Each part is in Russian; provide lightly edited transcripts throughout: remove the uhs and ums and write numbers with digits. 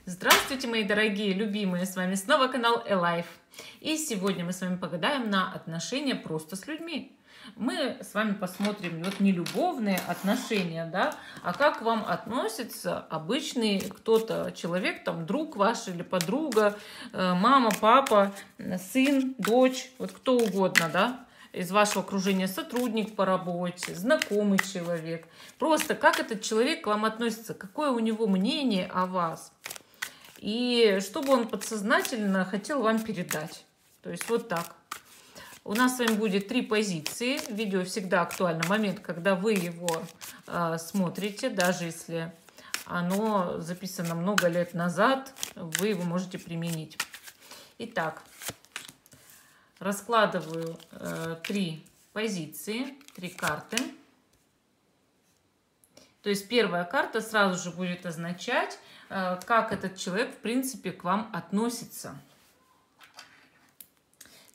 Здравствуйте, мои дорогие, любимые! С вами снова канал Элайф. И сегодня мы с вами погадаем на отношения просто с людьми. Мы с вами посмотрим вот не любовные отношения, да, а как к вам относится обычный кто-то, человек, там, друг ваш или подруга, мама, папа, сын, дочь, вот кто угодно, да, из вашего окружения, сотрудник по работе, знакомый человек. Просто как этот человек к вам относится, какое у него мнение о вас. И что бы он подсознательно хотел вам передать. То есть вот так. У нас с вами будет 3 позиции. Видео всегда актуальный момент, когда вы его смотрите, даже если оно записано много лет назад, вы его можете применить. Итак, раскладываю 3 позиции, 3 карты. То есть первая карта сразу же будет означать, как этот человек, в принципе, к вам относится.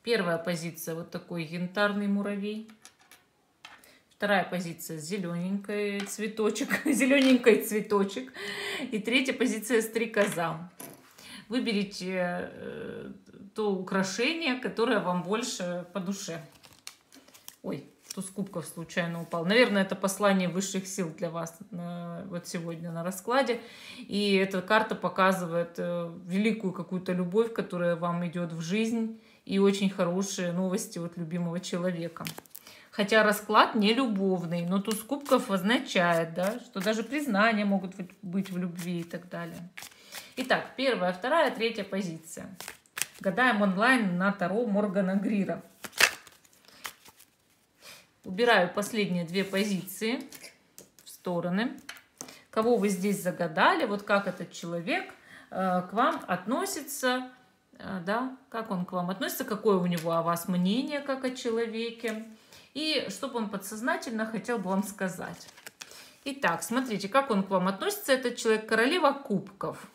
Первая позиция вот такой янтарный муравей. Вторая позиция зелененький цветочек, зелененький цветочек. И третья позиция стрекоза. Выберите то украшение, которое вам больше по душе. Ой, туз кубков случайно упал. Наверное, это послание высших сил для вас вот сегодня на раскладе. И эта карта показывает великую какую-то любовь, которая вам идет в жизнь. И очень хорошие новости от любимого человека. Хотя расклад не любовный, но туз кубков означает, да, что даже признания могут быть в любви и так далее. Итак, первая, вторая, третья позиция. Гадаем онлайн на Таро Моргана Грира. Убираю последние 2 позиции в стороны. Кого вы здесь загадали, вот как этот человек к вам относится, да, как он к вам относится, какое у него о вас мнение, как о человеке, и что бы он подсознательно хотел бы вам сказать. Итак, смотрите, как он к вам относится, этот человек. Королева кубков.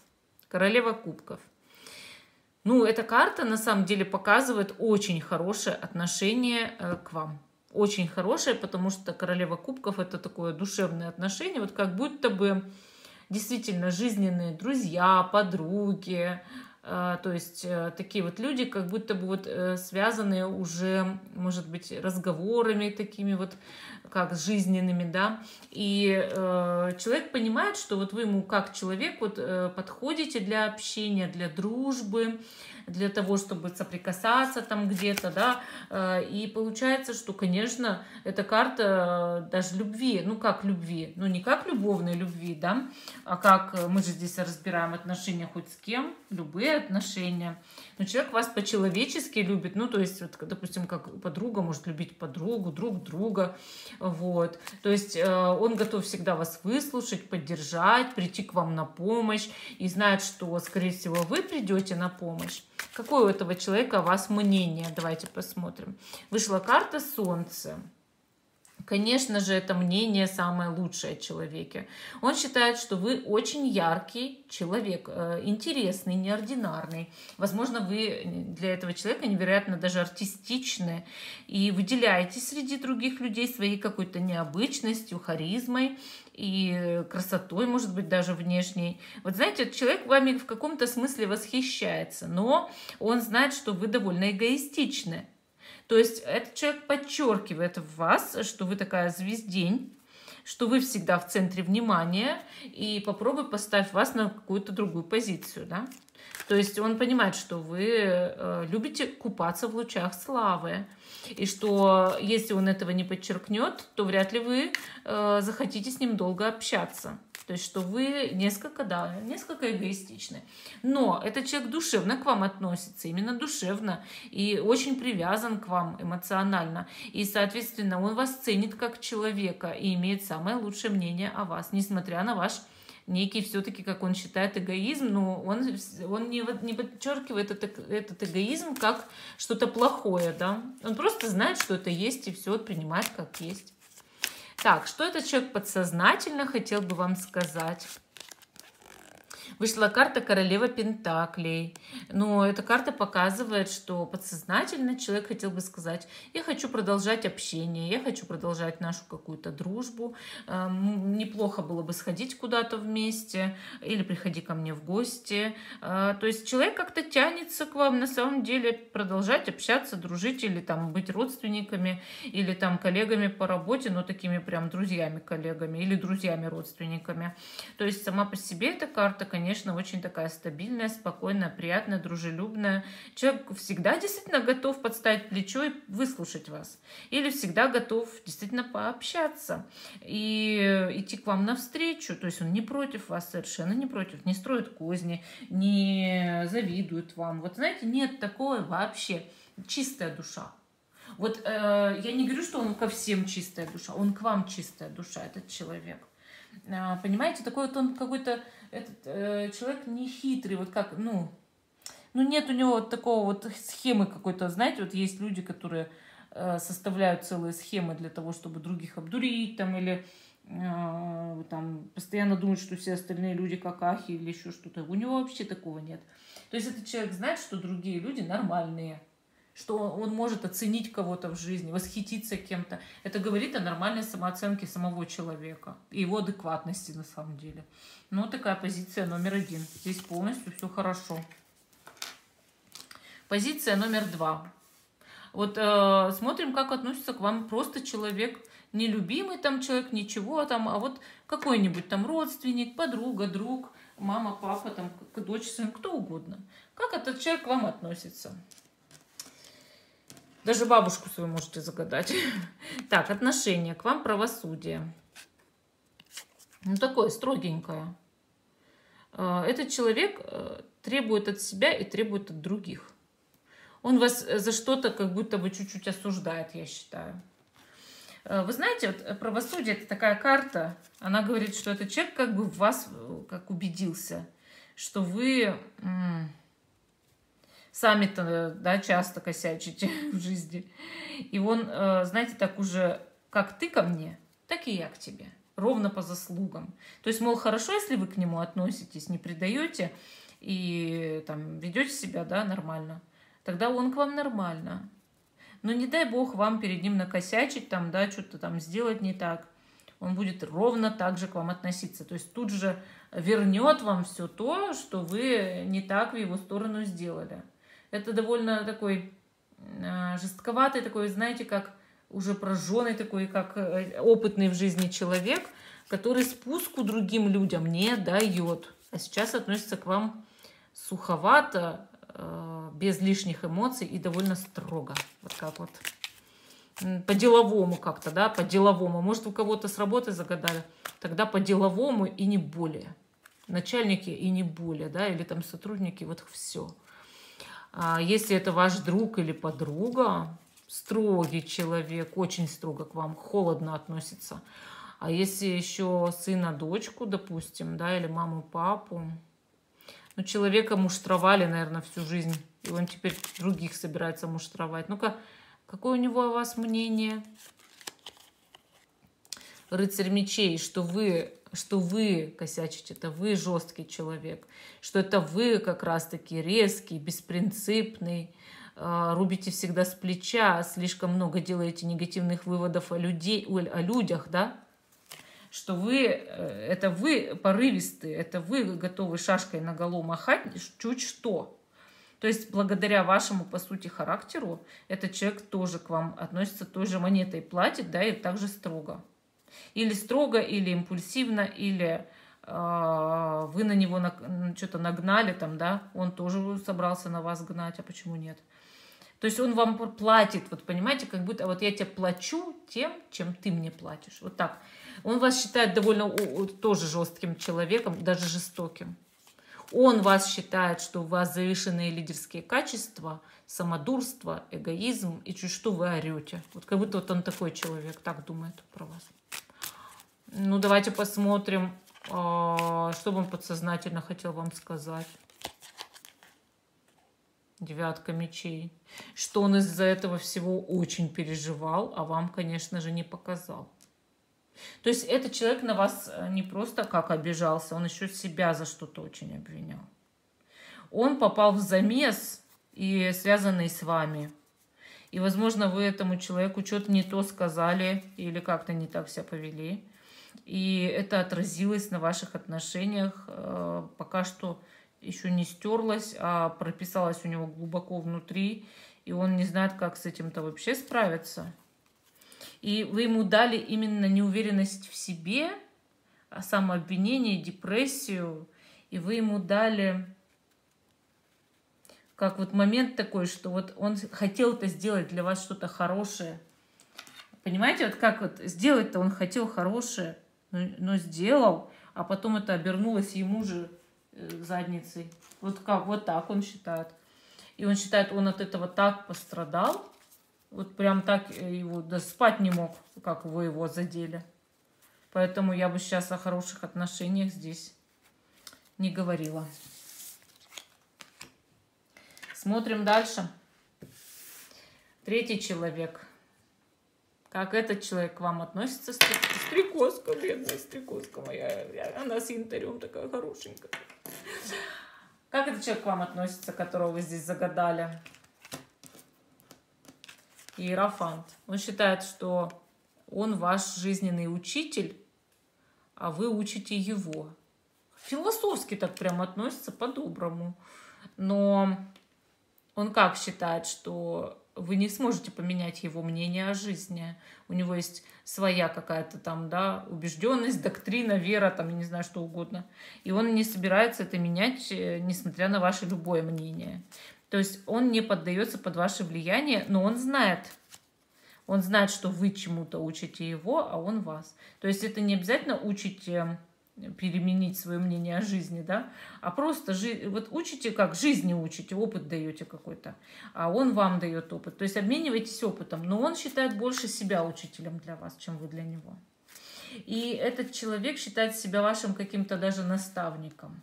Королева кубков. Ну, эта карта на самом деле показывает очень хорошее отношение к вам. Очень хорошее, потому что королева кубков — это такое душевное отношение, вот как будто бы действительно жизненные друзья, подруги, то есть такие вот люди, как будто бы вот связанные уже, может быть, разговорами такими вот, как жизненными, да, и человек понимает, что вот вы ему как человек вот подходите для общения, для дружбы, для того, чтобы соприкасаться там где-то, да, и получается, что, конечно, эта карта даже любви, ну как любви, ну не как любовной любви, да, а как мы же здесь разбираем отношения хоть с кем, любые отношения, но человек вас по-человечески любит, ну то есть, вот, допустим, как подруга может любить подругу, друг друга, вот, то есть он готов всегда вас выслушать, поддержать, прийти к вам на помощь и знает, что, скорее всего, вы придете на помощь. Какое у этого человека о вас мнение? Давайте посмотрим. Вышла карта Солнце. Конечно же, это мнение самое лучшее о человеке. Он считает, что вы очень яркий человек, интересный, неординарный. Возможно, вы для этого человека невероятно даже артистичны и выделяетесь среди других людей своей какой-то необычностью, харизмой и красотой, может быть, даже внешней. Вот знаете, этот человек вами в каком-то смысле восхищается, но он знает, что вы довольно эгоистичны. То есть этот человек подчеркивает в вас, что вы такая звездень, что вы всегда в центре внимания, и попробуй поставь вас на какую-то другую позицию, да? То есть он понимает, что вы любите купаться в лучах славы, и что если он этого не подчеркнет, то вряд ли вы захотите с ним долго общаться. То есть, что вы несколько эгоистичны. Но этот человек душевно к вам относится, именно душевно, и очень привязан к вам эмоционально. И, соответственно, он вас ценит как человека и имеет самое лучшее мнение о вас, несмотря на ваш некий все-таки, как он считает, эгоизм, но он не подчеркивает этот эгоизм как что-то плохое, да. Он просто знает, что это есть, и все принимает как есть. Так, что этот человек подсознательно хотел бы вам сказать? Вышла карта Королева Пентаклей. Но эта карта показывает, что подсознательно человек хотел бы сказать: я хочу продолжать общение, я хочу продолжать нашу какую-то дружбу. Неплохо было бы сходить куда-то вместе или приходи ко мне в гости. То есть человек как-то тянется к вам на самом деле продолжать общаться, дружить или там быть родственниками, или там коллегами по работе, но такими прям друзьями-коллегами или друзьями-родственниками. То есть сама по себе эта карта, конечно, очень такая стабильная, спокойная, приятная, дружелюбная. Человек всегда действительно готов подставить плечо и выслушать вас. Или всегда готов действительно пообщаться и идти к вам навстречу. То есть он не против вас, совершенно не против, не строит козни, не завидует вам. Вот знаете, нет такого вообще. Чистая душа. Вот я не говорю, что он ко всем чистая душа, он к вам чистая душа, этот человек. Понимаете, такой вот он какой-то человек не хитрый, вот как, ну нет у него вот такого вот схемы какой-то, знаете, вот есть люди, которые составляют целые схемы для того, чтобы других обдурить, там, или там постоянно думают, что все остальные люди какахи или еще что-то. У него вообще такого нет. То есть этот человек знает, что другие люди нормальные, что он может оценить кого-то в жизни, восхититься кем-то. Это говорит о нормальной самооценке самого человека и его адекватности на самом деле. Ну, такая позиция номер 1. Здесь полностью все хорошо. Позиция номер 2. Вот смотрим, как относится к вам просто человек, нелюбимый там человек, ничего там, а вот какой-нибудь там родственник, подруга, друг, мама, папа, там, дочь, сын, кто угодно. Как этот человек к вам относится? Даже бабушку свою можете загадать. Так, отношение к вам, правосудие. Ну, такое строгенькое. Этот человек требует от себя и требует от других. Он вас за что-то как будто бы чуть-чуть осуждает, я считаю. Вы знаете, вот правосудие – это такая карта. Она говорит, что этот человек как бы в вас как убедился, что вы... Сами-то, да, часто косячите в жизни. И он, знаете, так уже, как ты ко мне, так и я к тебе. Ровно по заслугам. То есть, мол, хорошо, если вы к нему относитесь, не предаете и там ведете себя, да, нормально. Тогда он к вам нормально. Но не дай бог вам перед ним накосячить, там, да, что-то там сделать не так. Он будет ровно так же к вам относиться. То есть тут же вернет вам все то, что вы не так в его сторону сделали. Это довольно такой жестковатый, такой, знаете, как уже прожженный, такой, как опытный в жизни человек, который спуску другим людям не дает. А сейчас относится к вам суховато, без лишних эмоций и довольно строго. Вот как вот. По-деловому как-то, да, по-деловому. Может, у кого-то с работы загадали, тогда по-деловому и не более. Начальники и не более, да, или там сотрудники, вот все. А если это ваш друг или подруга, строгий человек, очень строго к вам, холодно относится. А если еще сына, дочку, допустим, да, или маму, папу, ну, человека муштровали, наверное, всю жизнь, и он теперь других собирается муштровать. Ну-ка, какое у него о вас мнение? Рыцарь мечей, что вы косячите, это вы жесткий человек, что это вы как раз-таки резкий, беспринципный, рубите всегда с плеча, слишком много делаете негативных выводов о людях, да? Что это вы порывистые, это вы готовы шашкой наголо махать чуть что. То есть благодаря вашему, по сути, характеру, этот человек тоже к вам относится той же монетой, платит, да, и также строго. Или строго, или импульсивно, или вы на него что-то нагнали, там, да, он тоже собрался на вас гнать, а почему нет? То есть он вам платит, вот понимаете, как будто вот я тебе плачу тем, чем ты мне платишь. Вот так. Он вас считает довольно тоже жестким человеком, даже жестоким. Он вас считает, что у вас завышенные лидерские качества, самодурство, эгоизм, и чуть что вы орете. Вот как будто вот он такой человек, так думает про вас. Ну, давайте посмотрим, что бы он подсознательно хотел вам сказать. Девятка мечей. Что он из-за этого всего очень переживал, а вам, конечно же, не показал. То есть этот человек на вас не просто как обижался, он еще себя за что-то очень обвинял. Он попал в замес, и связанный с вами. И, возможно, вы этому человеку что-то не то сказали или как-то не так себя повели. И это отразилось на ваших отношениях, пока что еще не стерлось, а прописалось у него глубоко внутри, и он не знает, как с этим-то вообще справиться. И вы ему дали именно неуверенность в себе, самообвинение, депрессию, и вы ему дали как вот момент такой, что вот он хотел это сделать для вас что-то хорошее. Понимаете, вот как вот сделать-то он хотел хорошее, но сделал, а потом это обернулось ему же задницей. Вот как, вот так он считает. И он считает, он от этого так пострадал, вот прям так его да спать не мог, как вы его задели. Поэтому я бы сейчас о хороших отношениях здесь не говорила. Смотрим дальше. Третий человек. Как этот человек к вам относится? Стрекозка, бедная стрекозка моя. Она с янтарем такая хорошенькая. Как этот человек к вам относится, которого вы здесь загадали? Иерофант. Он считает, что он ваш жизненный учитель, а вы учите его. Философски так прям относится, по-доброму. Но он как считает, что вы не сможете поменять его мнение о жизни. У него есть своя какая-то там, да, убежденность, доктрина, вера, там, я не знаю, что угодно. И он не собирается это менять, несмотря на ваше любое мнение. То есть он не поддается под ваше влияние, но он знает, что вы чему-то учите его, а он вас. То есть это не обязательно учите переменить свое мнение о жизни, да, а просто вот учите, как жизни учите, опыт даете какой-то, а он вам дает опыт. То есть обмениваетесь опытом, но он считает больше себя учителем для вас, чем вы для него. И этот человек считает себя вашим каким-то даже наставником.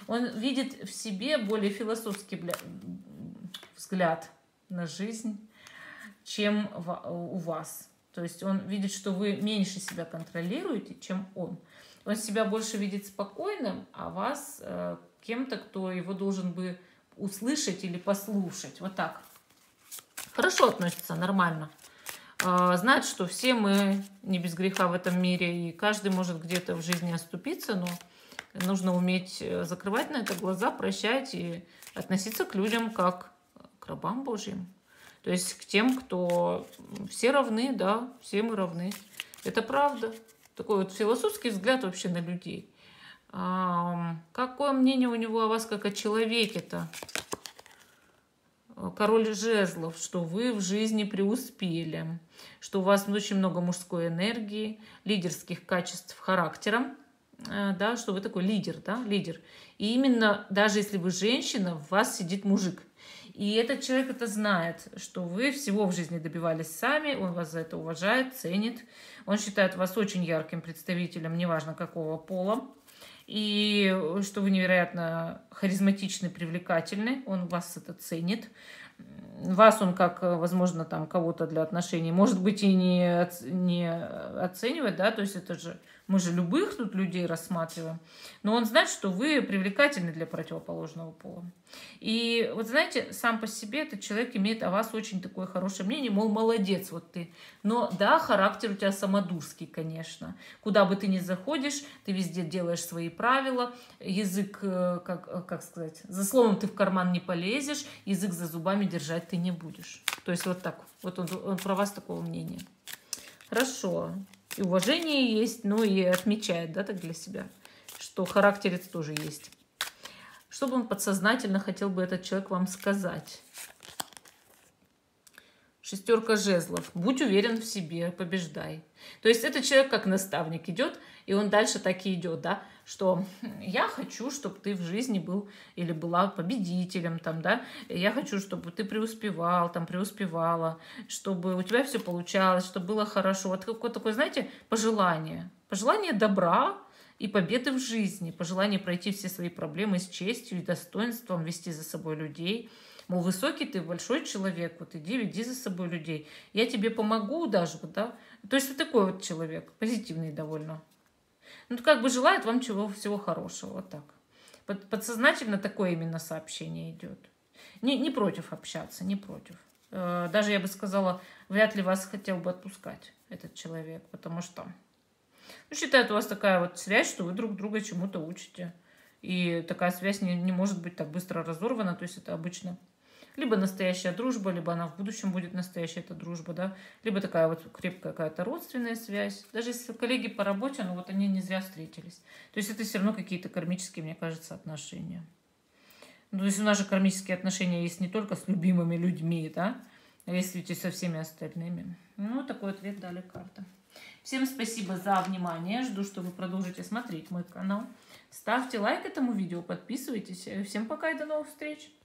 Он видит в себе более философский взгляд на жизнь, чем у вас. То есть он видит, что вы меньше себя контролируете, чем он. Он себя больше видит спокойным, а вас кем-то, кто его должен бы услышать или послушать. Вот так. Хорошо относится, нормально. Знает, что все мы не без греха в этом мире, и каждый может где-то в жизни оступиться, но нужно уметь закрывать на это глаза, прощать и относиться к людям как к рабам Божьим. То есть к тем, кто все равны, да, все мы равны. Это правда. Такой вот философский взгляд вообще на людей. Какое мнение у него о вас как о человеке-то? Король жезлов, что вы в жизни преуспели, что у вас очень много мужской энергии, лидерских качеств характера, да, что вы такой лидер, да, лидер. И именно даже если вы женщина, в вас сидит мужик. И этот человек это знает, что вы всего в жизни добивались сами, он вас за это уважает, ценит. Он считает вас очень ярким представителем, неважно какого пола. И что вы невероятно харизматичны, привлекательны, он вас это ценит. Вас он как, возможно, там кого-то для отношений, может быть, и не оценивает, да, то есть это же, мы же любых тут людей рассматриваем, но он знает, что вы привлекательны для противоположного пола. И вот знаете, сам по себе этот человек имеет о вас очень такое хорошее мнение, мол, молодец вот ты. Но да, характер у тебя самодурский, конечно. Куда бы ты ни заходишь, ты везде делаешь свои правила, язык, как сказать, за словом ты в карман не полезешь, язык за зубами держать ты не будешь. То есть вот так, вот он про вас такого мнения. Хорошо. И уважение есть, но и отмечает, да, так для себя, что характерец тоже есть. Что бы он подсознательно хотел бы этот человек вам сказать? Шестерка жезлов. Будь уверен в себе, побеждай. То есть этот человек как наставник идет, и он дальше так и идет, да, что я хочу, чтобы ты в жизни был или была победителем, там, да, я хочу, чтобы ты преуспевал, там, преуспевала, чтобы у тебя все получалось, чтобы было хорошо. Вот какое такое, знаете, пожелание. Пожелание добра и победы в жизни, пожелание пройти все свои проблемы с честью и достоинством, вести за собой людей. Мол, высокий ты, большой человек, вот иди, веди за собой людей. Я тебе помогу даже, да, То есть вот такой вот человек, позитивный довольно. Ну, как бы желает вам всего хорошего, вот так. Подсознательно такое именно сообщение идет. Не против общаться, не против. Даже, я бы сказала, вряд ли вас хотел бы отпускать этот человек, потому что считает у вас такая вот связь, что вы друг друга чему-то учите. И такая связь не может быть так быстро разорвана. То есть это обычно либо настоящая дружба, либо она в будущем будет настоящая эта дружба, да, либо такая вот крепкая какая-то родственная связь. Даже если коллеги по работе, ну вот они не зря встретились. То есть это все равно какие-то кармические, мне кажется, отношения. Ну, то есть у нас же кармические отношения есть не только с любимыми людьми, да, а есть ведь и со всеми остальными. Ну, такой ответ дали карты. Всем спасибо за внимание. Жду, что вы продолжите смотреть мой канал. Ставьте лайк этому видео, подписывайтесь. Всем пока и до новых встреч.